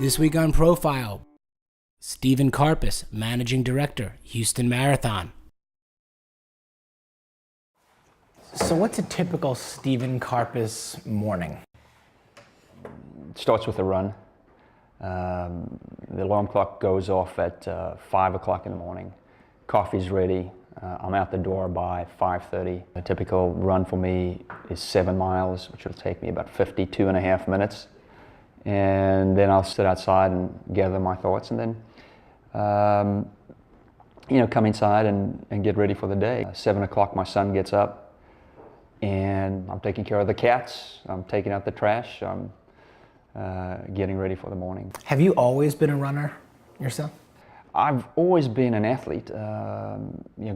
This week on Profile, Stephen KARPAS, Managing Director, Houston Marathon. So what's a typical Stephen KARPAS morning? It starts with a run. The alarm clock goes off at 5 o'clock in the morning. Coffee's ready. I'm out the door by 5:30. A typical run for me is 7 miles, which will take me about 52.5 minutes. And then I'll sit outside and gather my thoughts, and then come inside and get ready for the day. 7 o'clock my son gets up, and I'm taking care of the cats. I'm taking out the trash. I'm getting ready for the morning. Have you always been a runner yourself? I've always been an athlete.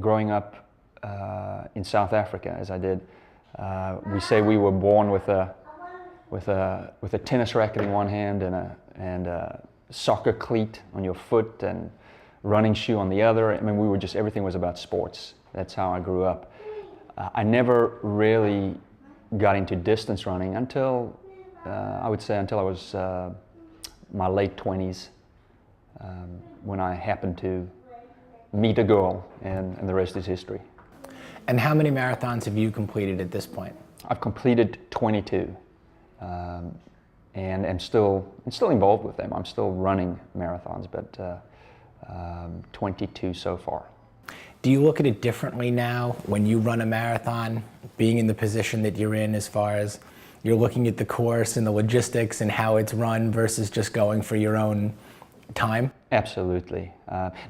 Growing up in South Africa, as I did, we say we were born with a tennis racket in one hand and a soccer cleat on your foot and running shoe on the other. I mean, everything was about sports. That's how I grew up. I never really got into distance running until I would say until I was my late 20s, when I happened to meet a girl, and the rest is history. And how many marathons have you completed at this point? I've completed 22, and I'm still involved with them. I'm still running marathons, but 22 so far. Do you look at it differently now when you run a marathon, being in the position that you're in, as far as you're looking at the course and the logistics and how it's run versus just going for your own time? Absolutely.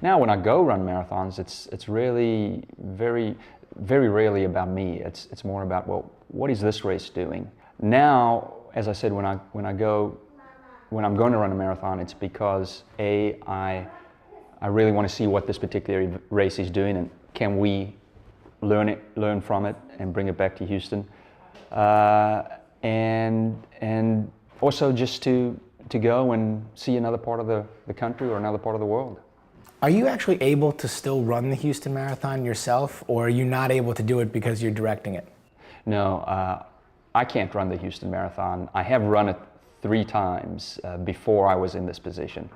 Now when I go run marathons, it's really very rarely about me. It's more about, well, what is this race doing? Now, as I said, when I'm going to run a marathon, it's because I really want to see what this particular race is doing, and can we learn from it and bring it back to Houston, and also just to go and see another part of the country or another part of the world. Are you actually able to still run the Houston Marathon yourself, or are you not able to do it because you're directing it? No, I can't run the Houston Marathon. I have run it 3 times before I was in this position.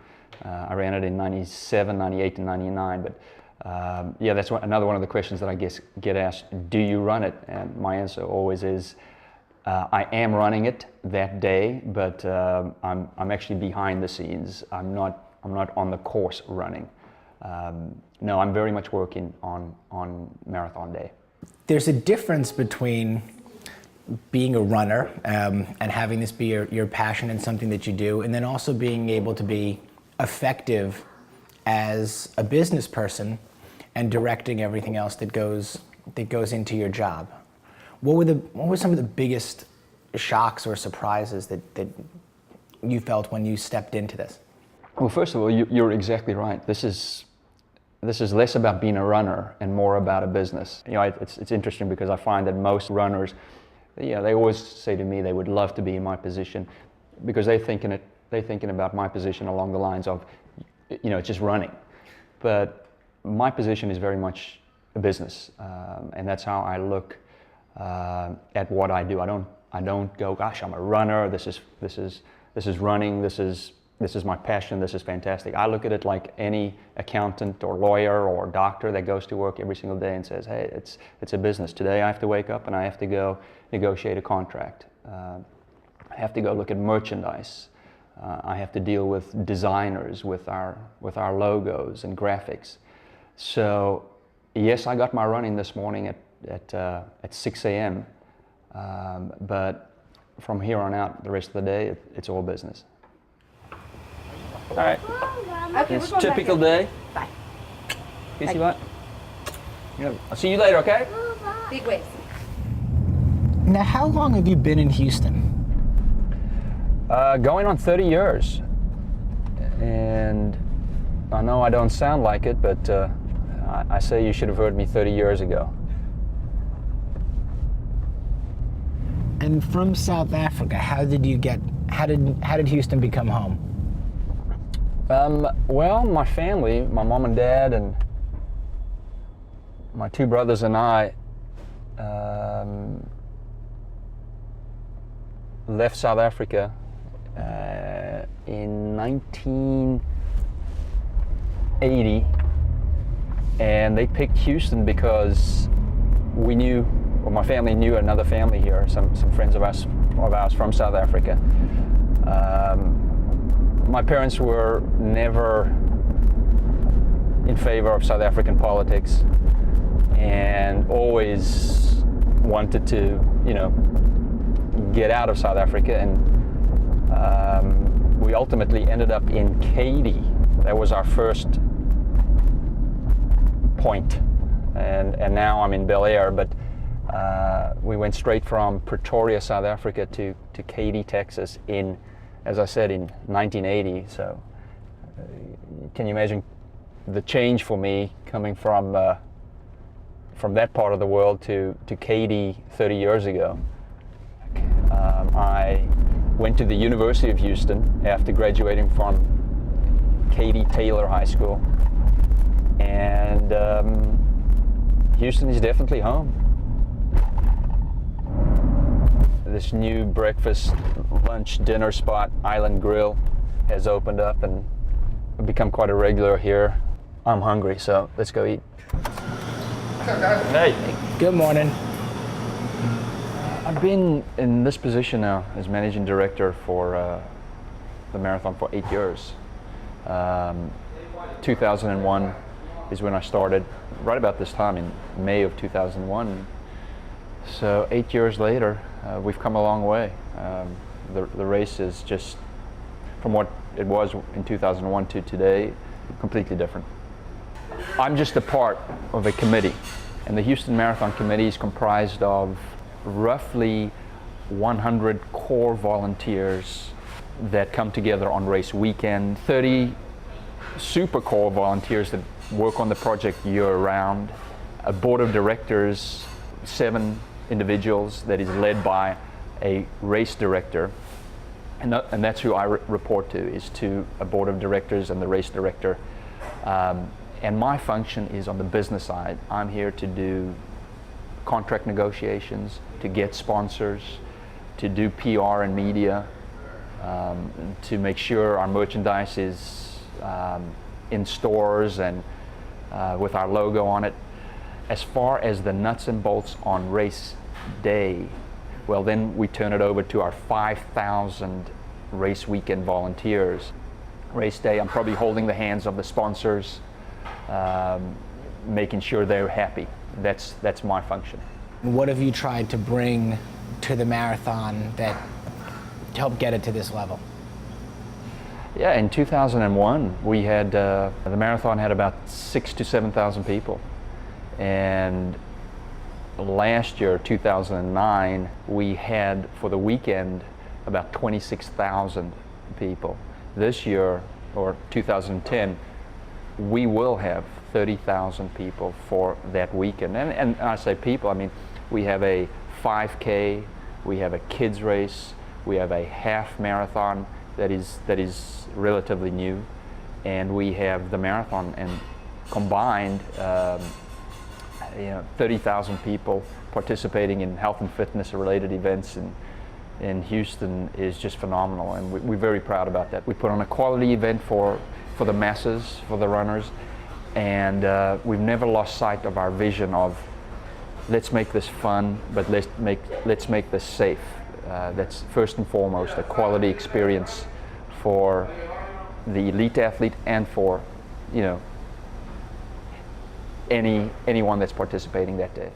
I ran it in 97, 98, and 99, but that's another one of the questions that I guess get asked, do you run it? And my answer always is, I am running it that day, but I'm actually behind the scenes. I'm not on the course running. No, I'm very much working on marathon day. There's a difference between being a runner and having this be your passion and something that you do, and then also being able to be effective as a business person and directing everything else that goes into your job. What were some of the biggest shocks or surprises that you felt when you stepped into this? Well, first of all, you're exactly right. This is less about being a runner and more about a business. It's interesting because I find that most runners, they always say to me they would love to be in my position, because they're thinking about my position along the lines of, it's just running. But my position is very much a business, and that's how I look at what I do. I don't go, gosh, I'm a runner. This is running. This is my passion. This is fantastic. I look at it like any accountant or lawyer or doctor that goes to work every single day and says, hey, it's a business. Today I have to wake up and I have to go negotiate a contract. I have to go look at merchandise. I have to deal with designers, with our logos and graphics. So yes, I got my running this morning at 6 a.m. But from here on out, the rest of the day, it's all business. All right. Okay, it's a typical day. Bye. Kissy butt. I'll see you later, okay? Big waves. Now, how long have you been in Houston? Going on 30 years. And I know I don't sound like it, but I say you should have heard me 30 years ago. And from South Africa, how did Houston become home? Well, my family, my mom and dad and my 2 brothers and I left South Africa in 1980, and they picked Houston because we knew, or my family knew another family here, some friends of ours from South Africa. My parents were never in favor of South African politics and always wanted to, get out of South Africa, and we ultimately ended up in Katy. That was our first point, and now I'm in Bel Air, but we went straight from Pretoria, South Africa to Katy, Texas in, as I said, in 1980. So can you imagine the change for me coming from that part of the world to Katy 30 years ago? I went to the University of Houston after graduating from Katy Taylor High School, and Houston is definitely home. This new breakfast, lunch, dinner spot, Island Grill, has opened up and I've become quite a regular here. I'm hungry, so let's go eat. Hey. Good morning. I've been in this position now as managing director for the marathon for 8 years. 2001 is when I started, right about this time in May of 2001. So 8 years later, we've come a long way. The race is just, from what it was in 2001 to today, completely different. I'm just a part of a committee, and the Houston Marathon Committee is comprised of roughly 100 core volunteers that come together on race weekend, 30 super core volunteers that work on the project year-round, a board of directors, 7 individuals that is led by a race director, and that's who I report to, is to a board of directors and the race director. And my function is on the business side. I'm here to do contract negotiations, to get sponsors, to do PR and media, to make sure our merchandise is in stores and with our logo on it. As far as the nuts and bolts on race day, well, then we turn it over to our 5,000 race weekend volunteers. Race day, I'm probably holding the hands of the sponsors, making sure they're happy. That's my function. What have you tried to bring to the marathon that helped get it to this level? Yeah, in 2001, we had, the marathon had about 6,000 to 7,000 people. And last year, 2009, we had for the weekend about 26,000 people. This year, or 2010, we will have 30,000 people for that weekend. And I say people, I mean, we have a 5K, we have a kids race, we have a half marathon that is relatively new, and we have the marathon, and combined 30,000 people participating in health and fitness related events in Houston is just phenomenal, and we're very proud about that. We put on a quality event for the masses, for the runners, and we've never lost sight of our vision of let's make this fun, but let's make this safe. That's first and foremost a quality experience for the elite athlete and for anyone that's participating that day.